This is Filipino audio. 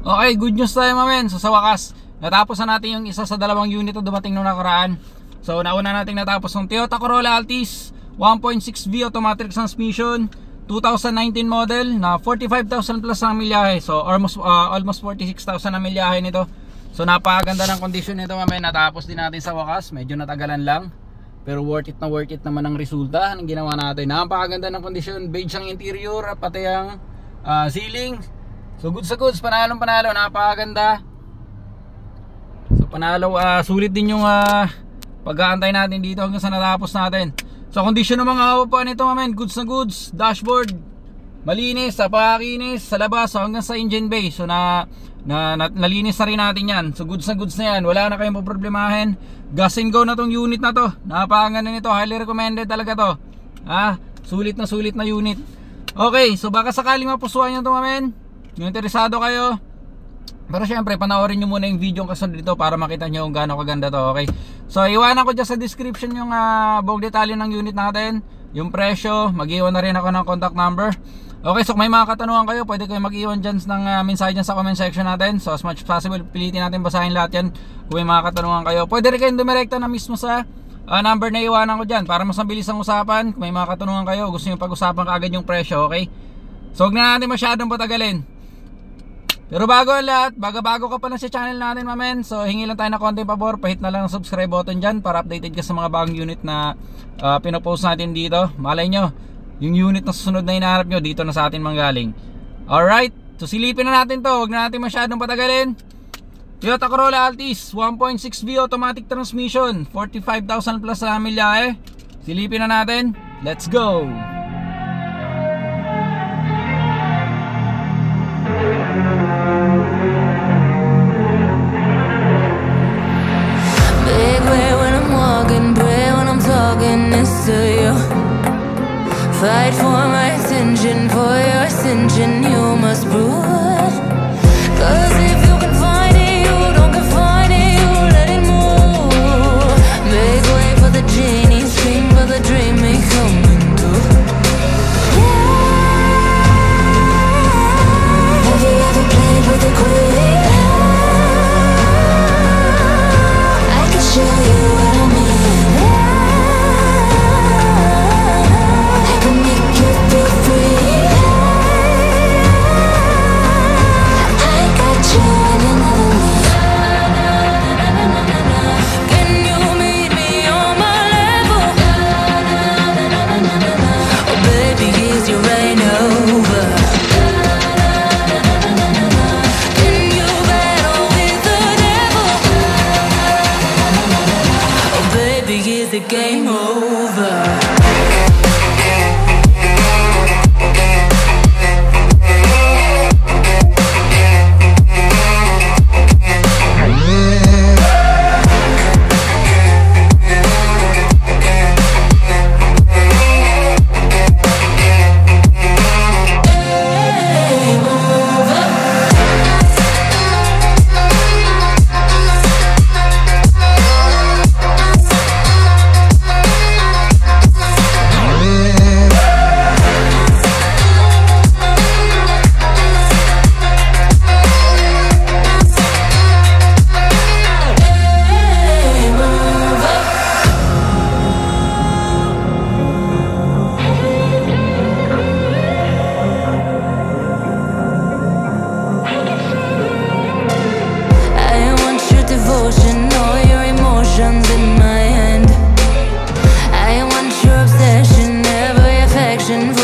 Okay, good news tayo mamen. So sa wakas, natapos na natin yung isa sa dalawang unit na dumating nung nakaraan. So nauna natin natapos ng Toyota Corolla Altis 1.6V automatic transmission 2019 model na 45,000 plus ang milyahe. So almost 46,000 ang milyahe nito. So napakaganda ng condition nito mamen. Natapos din natin sa wakas. Medyo natagalan lang, pero worth it naman ang resulta ng ginawa natin. Napakaganda ng condition. Beige ang interior, pati ang ceiling. So goods sa goods, panalo, napakaganda. So panalo, sulit din yung pag-aantay natin dito hanggang sa natapos natin. So condition ng mga upuan nito mamen, goods na goods. Dashboard malinis, napakakinis sa labas hanggang sa engine bay. So nalinis na rin natin yan. So goods na goods na yan, wala na kayong problemahin. Gas and go na tong unit na to. Napakaganda nito, highly recommended talaga to. Sulit na unit. Okay, so baka sakaling mapusuan nyo to mamen, yung interesado kayo. Pero syempre panoorin nyo muna yung video kasunod dito para makita nyo kung gaano kaganda to. Okay, so iwanan ko dyan sa description yung buong detalye ng unit natin, yung presyo. Mag-iwan na rin ako ng contact number. Okay, so kung may mga katanungan kayo, pwede kayo mag-iwan dyan ng mensahe dyan sa comment section natin. So as much as possible, pilitin natin basahin lahat yan. Kung may mga katanungan kayo, pwede rin kayong dumirekta na mismo sa number na iwanan ko dyan para mas mabilis ang usapan. Kung may mga katanungan kayo, gusto nyo pag-usapan kaagad yung presyo. Okay, so huwag na natin masyadong patagalin. Pero bago ang lahat, bago ka pa lang sa channel natin mamen, so hingi lang tayo na konting pabor, pahit na lang ang subscribe button dyan para updated ka sa mga bagong unit na pinopost natin dito. Malay nyo, yung unit na susunod na hinaharap nyo, dito na sa atin manggaling. Alright, so silipin na natin to, huwag na natin masyadong patagalin. Toyota Corolla Altis 1.6V automatic transmission, 45,000 plus na milyahe. Silipin na natin, let's go! Fight for my attention, for your ascension, you must prove. Cause if you can find it, you don't confine it, you let it move. Make way for the genie, scream for the dream, may coming through. Yeah. Have you ever played with a queen? I can show you what I mean. Game over. In my hand, I want your obsession, never your affection.